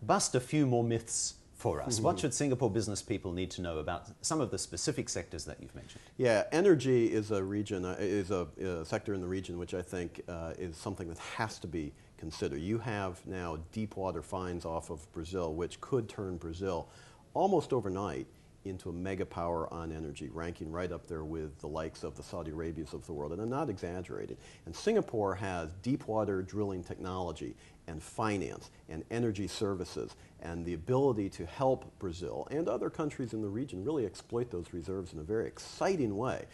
bust a few more myths for us. What should Singapore business people need to know about some of the specific sectors that you've mentioned? Yeah, energy is a region, is a sector in the region which I think is something that has to be considered. You have now deep water finds off of Brazil, which could turn Brazil almost overnight into a mega power on energy, ranking right up there with the likes of the Saudi Arabias of the world, and I'm not exaggerating. And Singapore has deep water drilling technology and finance and energy services and the ability to help Brazil and other countries in the region really exploit those reserves in a very exciting way.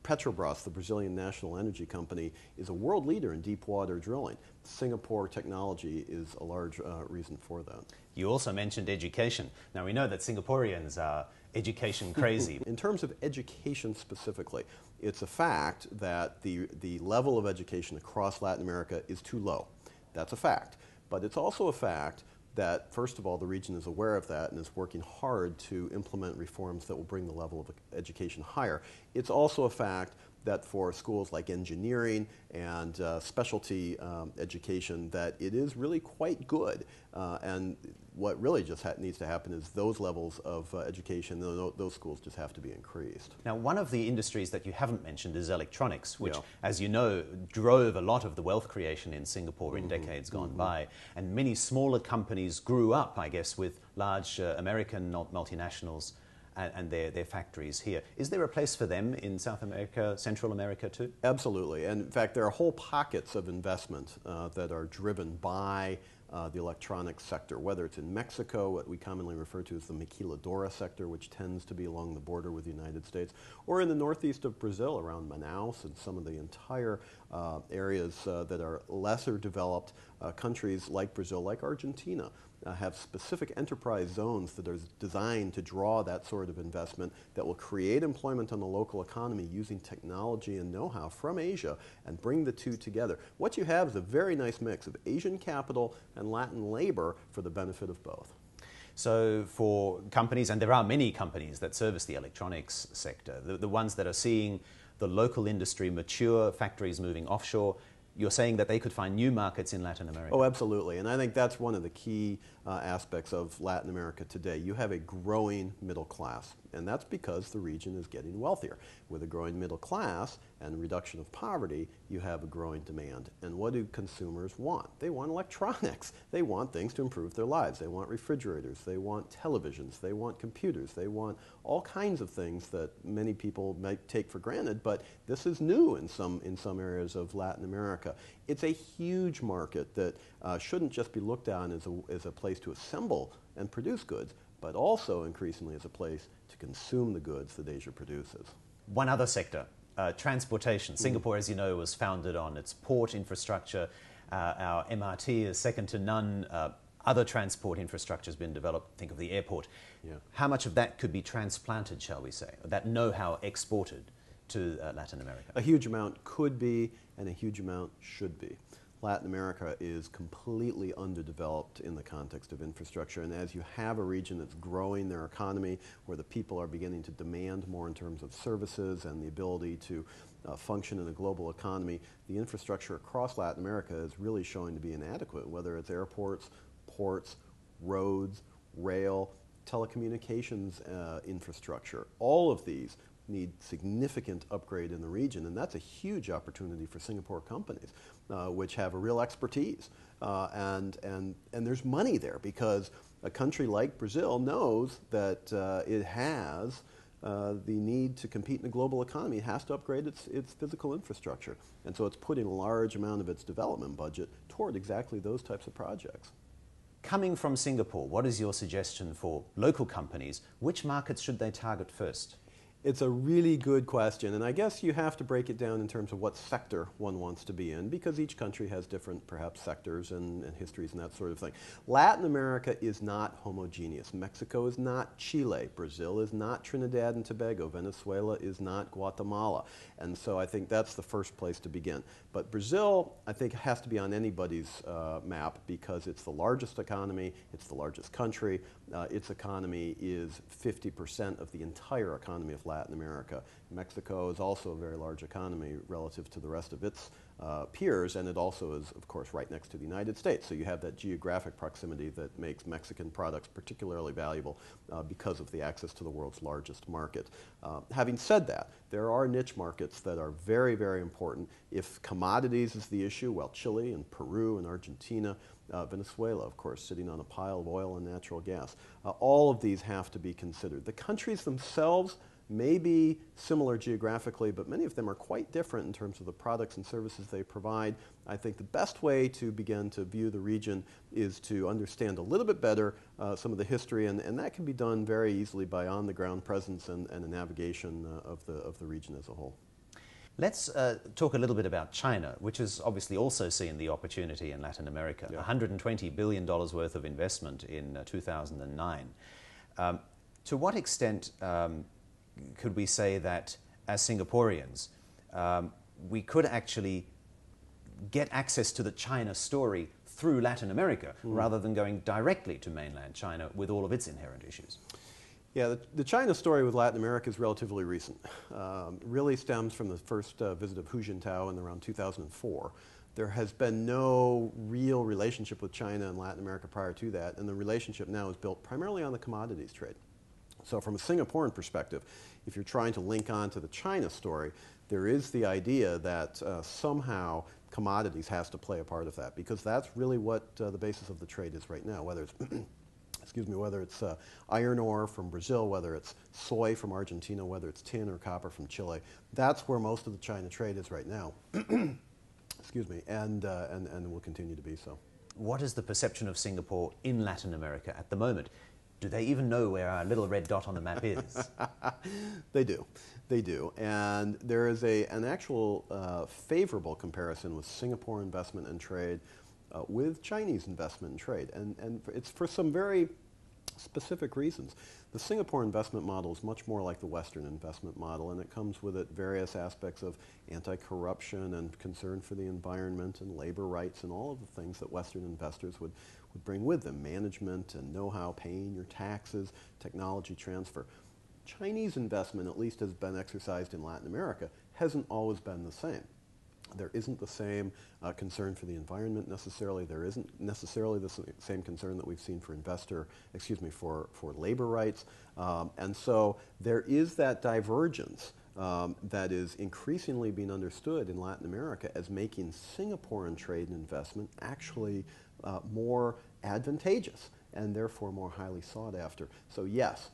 Petrobras, the Brazilian national energy company, is a world leader in deep water drilling. Singapore technology is a large reason for that. You also mentioned education. Now we know that Singaporeans are education crazy. In terms of education specifically, it's a fact that the level of education across Latin America is too low. That's a fact. But it's also a fact that, first of all, the region is aware of that and is working hard to implement reforms that will bring the level of education higher. It's also a fact that for schools like engineering and specialty education, that it is really quite good. And what really just needs to happen is those levels of education, those schools just have to be increased. Now, one of the industries that you haven't mentioned is electronics, which, as you know, drove a lot of the wealth creation in Singapore in decades gone by. And many smaller companies grew up, I guess, with large American multinationals and their factories here. Is there a place for them in South America, Central America too? Absolutely. And in fact, there are whole pockets of investment that are driven by the electronics sector, whether it's in Mexico, what we commonly refer to as the maquiladora sector, which tends to be along the border with the United States, or in the northeast of Brazil around Manaus and some of the entire areas that are lesser developed countries like Brazil, like Argentina, have specific enterprise zones that are designed to draw that sort of investment that will create employment on the local economy using technology and know-how from Asia and bring the two together. What you have is a very nice mix of Asian capital and Latin labor for the benefit of both. So for companies, and there are many companies that service the electronics sector, the ones that are seeing the local industry mature, factories moving offshore, you're saying that they could find new markets in Latin America? Oh, absolutely. And I think that's one of the key aspects of Latin America today. You have a growing middle class, and that's because the region is getting wealthier. With a growing middle class and reduction of poverty, you have a growing demand. And what do consumers want? They want electronics. They want things to improve their lives. They want refrigerators. They want televisions. They want computers. They want all kinds of things that many people might take for granted, but this is new in some areas of Latin America. It's a huge market that shouldn't just be looked on as a place to assemble and produce goods, but also increasingly as a place to consume the goods that Asia produces. One other sector, transportation. Singapore, as you know, was founded on its port infrastructure. Our MRT is second to none. Other transport infrastructure has been developed. Think of the airport. Yeah. How much of that could be transplanted, shall we say, that know-how exported to Latin America? A huge amount could be, and a huge amount should be. Latin America is completely underdeveloped in the context of infrastructure, and as you have a region that's growing their economy, where the people are beginning to demand more in terms of services and the ability to function in a global economy, the infrastructure across Latin America is really showing to be inadequate, whether it's airports, ports, roads, rail, telecommunications infrastructure. All of these need significant upgrade in the region, and that's a huge opportunity for Singapore companies, which have a real expertise. And there's money there because a country like Brazil knows that it has the need to compete in a global economy. It has to upgrade its physical infrastructure. And so it's putting a large amount of its development budget toward exactly those types of projects. Coming from Singapore, what is your suggestion for local companies? Which markets should they target first? It's a really good question, and I guess you have to break it down in terms of what sector one wants to be in, because each country has different, perhaps, sectors and histories and that sort of thing. Latin America is not homogeneous. Mexico is not Chile. Brazil is not Trinidad and Tobago. Venezuela is not Guatemala. And so I think that's the first place to begin. But Brazil, I think, has to be on anybody's map because it's the largest economy, it's the largest country. Its economy is 50% of the entire economy of Latin America. Mexico is also a very large economy relative to the rest of its peers, and it also is, of course, right next to the United States. So you have that geographic proximity that makes Mexican products particularly valuable because of the access to the world's largest market. Having said that, there are niche markets that are very, very important. If commodities is the issue, well, Chile and Peru and Argentina, Venezuela, of course, sitting on a pile of oil and natural gas. All of these have to be considered. The countries themselves may be similar geographically, but many of them are quite different in terms of the products and services they provide. I think the best way to begin to view the region is to understand a little bit better some of the history, and that can be done very easily by on-the-ground presence and a navigation of the region as a whole. Let's talk a little bit about China, which has obviously also seen the opportunity in Latin America. Yeah. $120 billion worth of investment in 2009. To what extent could we say that as Singaporeans, we could actually get access to the China story through Latin America rather than going directly to mainland China with all of its inherent issues? Yeah, the China story with Latin America is relatively recent. Really stems from the first visit of Hu Jintao in around 2004. There has been no real relationship with China and Latin America prior to that, and the relationship now is built primarily on the commodities trade. So from a Singaporean perspective, if you're trying to link on to the China story, there is the idea that somehow commodities has to play a part of that, because that's really what the basis of the trade is right now, whether it's excuse me, whether it's iron ore from Brazil, whether it's soy from Argentina, whether it's tin or copper from Chile. That's where most of the China trade is right now. Excuse me, and will continue to be so. What is the perception of Singapore in Latin America at the moment? Do they even know where our little red dot on the map is? They do. They do. And there is an actual favorable comparison with Singapore investment and trade with Chinese investment and trade. And it's for some very specific reasons. The Singapore investment model is much more like the Western investment model, and it comes with it various aspects of anti-corruption and concern for the environment and labor rights and all of the things that Western investors would bring with them: management and know-how, paying your taxes, technology transfer. Chinese investment, at least has been exercised in Latin America, hasn't always been the same. There isn't the same concern for the environment necessarily. There isn't necessarily the same concern that we've seen for for labor rights. And so there is that divergence that is increasingly being understood in Latin America as making Singaporean trade and investment actually more advantageous and therefore more highly sought after. So yes,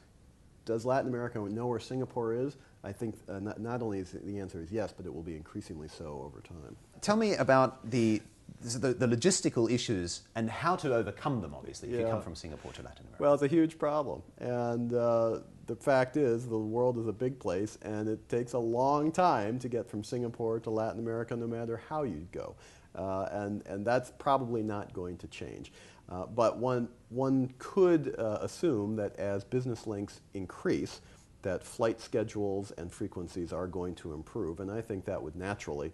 does Latin America know where Singapore is? I think not only is the answer is yes, but it will be increasingly so over time. Tell me about the logistical issues and how to overcome them, obviously, if you come from Singapore to Latin America. Well, it's a huge problem. And the fact is, the world is a big place, and it takes a long time to get from Singapore to Latin America, no matter how you go. And that's probably not going to change. But one could assume that as business links increase, that flight schedules and frequencies are going to improve, and I think that would naturally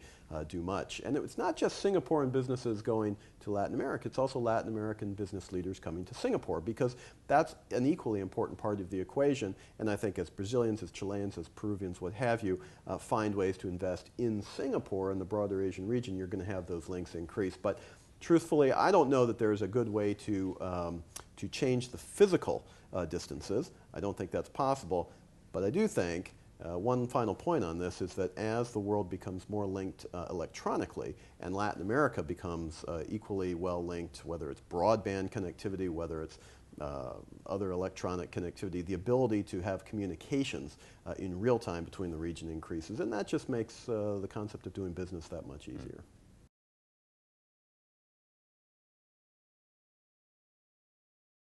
do much. And it's not just Singaporean businesses going to Latin America, it's also Latin American business leaders coming to Singapore, because that's an equally important part of the equation, and I think as Brazilians, as Chileans, as Peruvians, what have you, find ways to invest in Singapore and the broader Asian region, you're going to have those links increase. But truthfully, I don't know that there's a good way to change the physical distances. I don't think that's possible. But I do think one final point on this is that as the world becomes more linked electronically and Latin America becomes equally well linked, whether it's broadband connectivity, whether it's other electronic connectivity, the ability to have communications in real time between the region increases, and that just makes the concept of doing business that much easier.